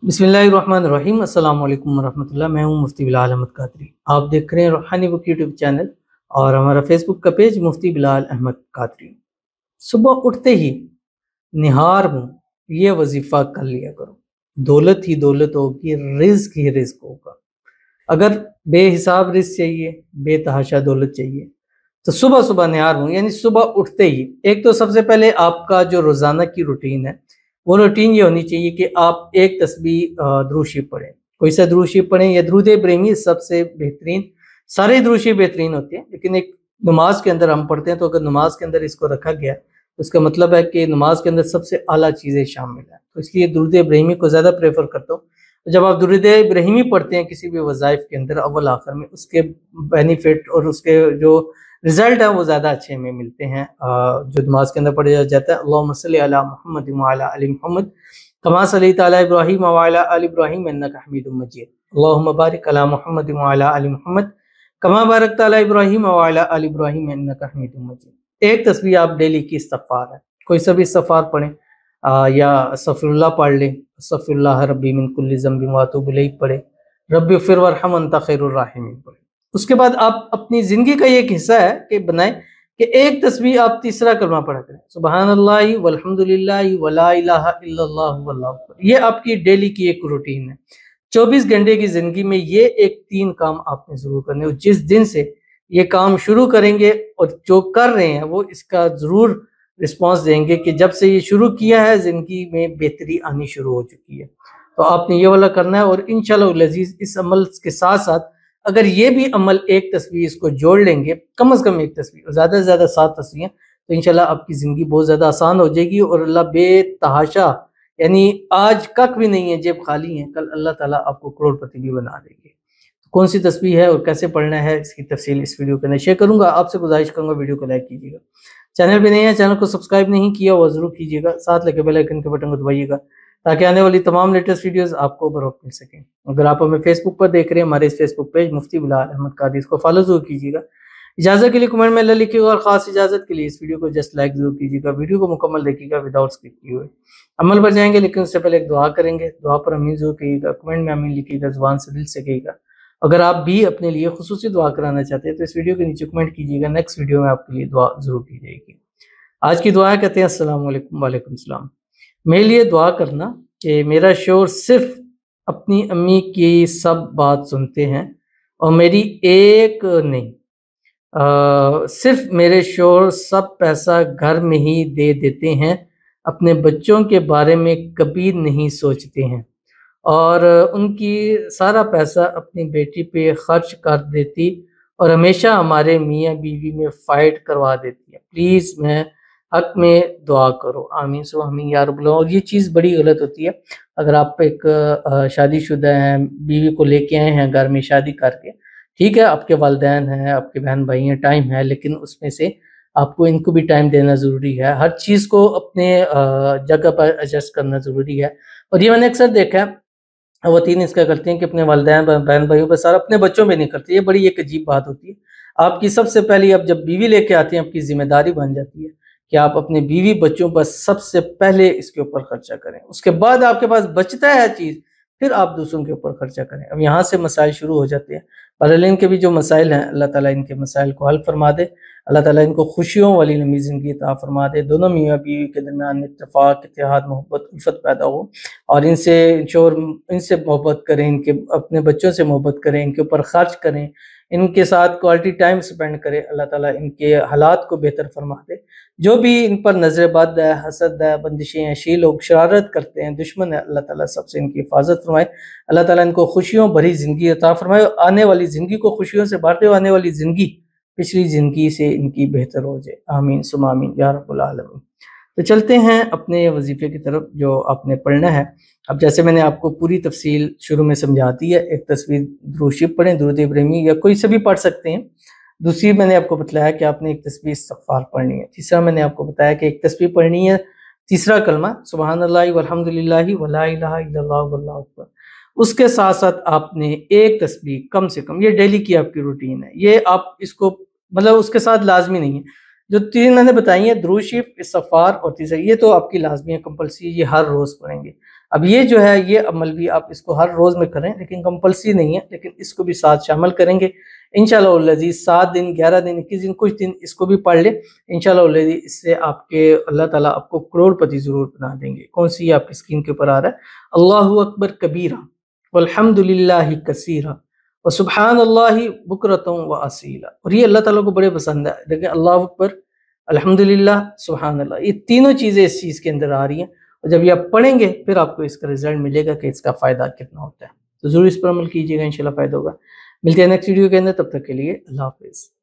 बिस्मिल्लाहिर्रहमानिर्रहीम। अस्सलाम वालेकुम वरहमतुल्लाह। मैं हूं मुफ्ती बिलाल अहमद कादरी। आप देख रहे हैं रूहानी बुक यूट्यूब चैनल और हमारा फेसबुक का पेज मुफ्ती बिलाल अहमद कादरी। सुबह उठते ही निहार मुंह ये वजीफा कर लिया करो। दौलत ही दौलत होगी, रिज्क ही रिज्क होगा। अगर बेहिसाब रिज्क चाहिए, बेतहाशा दौलत चाहिए, तो सुबह सुबह निहार मुंह यानी सुबह उठते ही एक तो सबसे पहले आपका जो रोजाना की रूटीन है वो रूटीन ये होनी चाहिए कि आप एक तस्बीह दुरूद शरीफ पढ़ें। कोई सा दुरूद शरीफ पढ़ें या दुरूद इब्राहिमी सबसे बेहतरीन। सारे दुरूद शरीफ बेहतरीन होते हैं, लेकिन एक नमाज के अंदर हम पढ़ते हैं, तो अगर नमाज के अंदर इसको रखा गया तो उसका मतलब है कि नमाज के अंदर सबसे आला चीज़ें शामिल हैं। तो इसलिए दुरूद इब्राहिमी को ज़्यादा प्रेफर करता हूँ। तो जब आप दुरूद इब्राहिमी पढ़ते हैं किसी भी वज़ाइफ के अंदर अव्वल आखिर में, उसके बेनिफिट और उसके जो रिजल्ट है वो ज़्यादा अच्छे में मिलते हैं। जो नमाज के अंदर पढ़ा जाता है अल्लाहुम्मा सल्ली अला मुहम्मद व अला आलि मुहम्मद कमा सल्लैता अला इब्राहीम व अला आलि इब्राहीम इन्नका हमीदुम मजीद। अल्लाहुम्मा बारिक अला मुहम्मद व अला आलि मुहम्मद कमा बारकता अला इब्राहीम व अला आलि इब्राहीम इन्नका हमीदुम मजीद। एक तस्बीह आप डेली की इस्तिग़फ़ार है, कोई सा भी इस्तिग़फ़ार पढ़ें, या अस्तग़फ़िरुल्लाह पढ़ लें, अस्तग़फ़िरुल्लाह रब्बी मिन कुल्लि ज़ंबिन व अतूबु इलैहि पढ़ें, रब्बि इग़फ़िर वरहम अंता खैरुर राहिमीन पढ़ें। उसके बाद आप अपनी ज़िंदगी का ये एक हिस्सा है कि बनाएं कि एक तस्बीह आप तीसरा कलमा पढ़ा करें, सुबहानल्लाहि वल्हम्दुलिल्लाहि वला इलाहा इल्लल्लाहु वल्लाहु अकबर। ये आपकी डेली की एक रूटीन है। 24 घंटे की ज़िंदगी में ये एक 3 काम आपने ज़रूर करने, और जिस दिन से ये काम शुरू करेंगे और जो कर रहे हैं वो इसका ज़रूर रिस्पॉन्स देंगे कि जब से ये शुरू किया है ज़िंदगी में बेहतरी आनी शुरू हो चुकी है। तो आपने ये वाला करना है, और इंशाअल्लाह लजीज़ इस अमल के साथ साथ अगर ये भी अमल एक तस्बीह इसको जोड़ लेंगे, कम से कम एक तस्बीह और ज़्यादा से ज़्यादा 7 तस्बीहें, तो इंशाल्लाह आपकी ज़िंदगी बहुत ज़्यादा आसान हो जाएगी। और अल्लाह बेतहाशा यानी आज कख भी नहीं है, जेब खाली है, कल अल्लाह ताला आपको करोड़पति भी बना देंगे। तो कौन सी तस्बीह है और कैसे पढ़ना है इसकी तफसील इस वीडियो के अंदर शेयर करूँगा। आपसे गुजारिश करूँगा वीडियो को लाइक कीजिएगा, चैनल पर नए हैं चैनल को सब्सक्राइब नहीं किया वो ज़रूर कीजिएगा, साथ लगे बेल आइकन के बटन को दबाइएगा ताकि आने वाली तमाम लेटेस्ट वीडियोस आपको बरवक्त मिल सकें। अगर आप हमें फेसबुक पर देख रहे हैं, हमारे इस फेसबुक पेज मुफ्ती बिलाल अहमद कादरी, इसको फॉलो जरूर कीजिएगा। इजाज़त के लिए कमेंट में अल्लाह लिखिएगा, और ख़ास इजाज़त के लिए इस वीडियो को जस्ट लाइक जरूर कीजिएगा। वीडियो को मुकम्मल देखिएगा विदाउट स्किप किए हुए। अमल पर जाएंगे, लेकिन उससे पहले एक दुआ करेंगे। दुआ पर अमीन जरूर कहिएगा, कमेंट में अमीन लिखिएगा, ज़ुबान से दिल से कहिएगा। अगर आप भी अपने लिए खुसूसी दुआ कराना चाहते हैं तो इस वीडियो के नीचे कमेंट कीजिएगा, नेक्स्ट वीडियो में आपके लिए दुआ जरूर की जाएगी। आज की दुआ कहते हैं अस्सलाम वालेकुम। वालेकुम सलाम। मेरे लिए दुआ करना कि मेरा शोहर सिर्फ अपनी अम्मी की सब बात सुनते हैं और मेरी एक नहीं, सिर्फ मेरे शोहर सब पैसा घर में ही दे देते हैं, अपने बच्चों के बारे में कभी नहीं सोचते हैं, और उनकी सारा पैसा अपनी बेटी पे खर्च कर देती और हमेशा हमारे मियाँ बीवी में फ़ाइट करवा देती है। प्लीज़ मैं हक में दुआ करो, आमीन सो आमीन या रब्बल। और ये चीज़ बड़ी गलत होती है। अगर आप एक शादीशुदा हैं, बीवी को लेके आए हैं घर में शादी करके, ठीक है आपके वालिदैन हैं, आपके बहन भाई हैं, टाइम है, लेकिन उसमें से आपको इनको भी टाइम देना ज़रूरी है। हर चीज़ को अपने जगह पर एडजस्ट करना ज़रूरी है। और ये मैंने अक्सर देखा है ख़वातीन इसका करती हैं कि अपने वालिदैन बहन भाइयों पर सारा, अपने बच्चों पे नहीं करती। ये बड़ी एक अजीब बात होती है। आपकी सबसे पहली, अब जब बीवी लेके आती हैं, आपकी जिम्मेदारी बन जाती है कि आप अपने बीवी बच्चों पर सबसे पहले इसके ऊपर खर्चा करें। उसके बाद आपके पास बचता है चीज़, फिर आप दूसरों के ऊपर खर्चा करें। अब यहाँ से मसाइल शुरू हो जाते हैं। वालिदैन के भी जो मसाइल हैं, अल्लाह ताला इनके मसाइल को हल फरमा दे। अल्लाह ताला इनको खुशियों वाली लंबी ज़िंदगी अता फरमा दे। दोनों मियाँ बीवी के दरमियान में इत्तेफाक, इत्तेहाद, मोहब्बत, उल्फत पैदा हो, और इनसे मोहब्बत करें, इनके अपने बच्चों से मोहब्बत करें, इनके ऊपर खर्च करें, इनके साथ क्वालिटी टाइम स्पेंड करें। अल्लाह ताला इनके हालात को बेहतर फरमा दे। जो भी इन पर नज़र बद है, हसद है, बंदिशें हैं, शी लोग शरारत करते हैं, दुश्मन है, अल्लाह ताला सबसे इनकी हिफाजत फरमाए। अल्लाह ताला इनको खुशियों भरी ज़िंदगी अता फरमाए, आने वाली ज़िंदगी को खुशियों से भरते हुए आने वाली ज़िंदगी पिछली ज़िंदगी से इनकी बेहतर हो जाए, आमीन सुम्मा आमीन या रब्बुल आलमीन। तो चलते हैं अपने वजीफ़े की तरफ जो आपने पढ़ना है। अब जैसे मैंने आपको पूरी तफसील शुरू में समझा दी है, एक तस्बीह दुरूद शरीफ पढ़ें, दुरूद इब्राहिमी या कोई से भी पढ़ सकते हैं। दूसरी मैंने आपको बताया कि आपने एक तस्बीह इस्तिग़फ़ार पढ़नी है। तीसरा मैंने आपको बताया कि एक तस्बीह पढ़नी है, तीसरा कलमा सुबहानल्लाहि वल्हम्दुलिल्लाहि वला इलाहा इल्लल्लाहु वल्लाहु अकबर। उसके साथ साथ आपने एक तस्बीह कम से कम, ये डेली की आपकी रूटीन है, ये आप इसको मतलब उसके साथ लाजमी नहीं है। जो 3 मैंने बताई हैं, दुरूद शरीफ, इस्तिग़फ़ार और तीसरा, ये तो आपकी लाजमी है, कंपल्सरी, ये हर रोज़ पढ़ेंगे। اب یہ جو ہے یہ عمل بھی آپ اس کو ہر روز میں کریں، لیکن کمپلسری نہیں ہے، لیکن اس کو بھی ساتھ شامل کریں گے انشاءاللہ العزیز 7 دن 11 دن 21 دن کچھ دن اس کو بھی پڑھ لیں انشاءاللہ العزیز، اس سے آپ کے اللہ تعالیٰ آپ کو کروڑ پتی ضرور بنا دیں گے۔ کون سی آپ کی اسکرین کے اوپر آ رہا ہے؟ اللہ اکبر کبیرہ والحمد للہ کثیرہ وسبحان اللہ بکرۃ واصیلا، اور یہ اللہ تعالیٰ کو بڑے پسند ہے۔ دیکھیں اللہ اکبر، الحمدللہ، سبحان اللہ، یہ تینوں چیزیں اس چیز کے اندر آ رہی ہیں، اور جب یہ آپ پڑھیں گے پھر آپ کو اس کا رزلٹ ملے گا کہ اس کا فائدہ کتنا ہوتا ہے۔ تو ضرور اس پر عمل کیجیے گا، انشاءاللہ فائدہ ہوگا۔ ملتے ہیں نیکسٹ ویڈیو کے اندر، تب تک کے لیے اللہ حافظ۔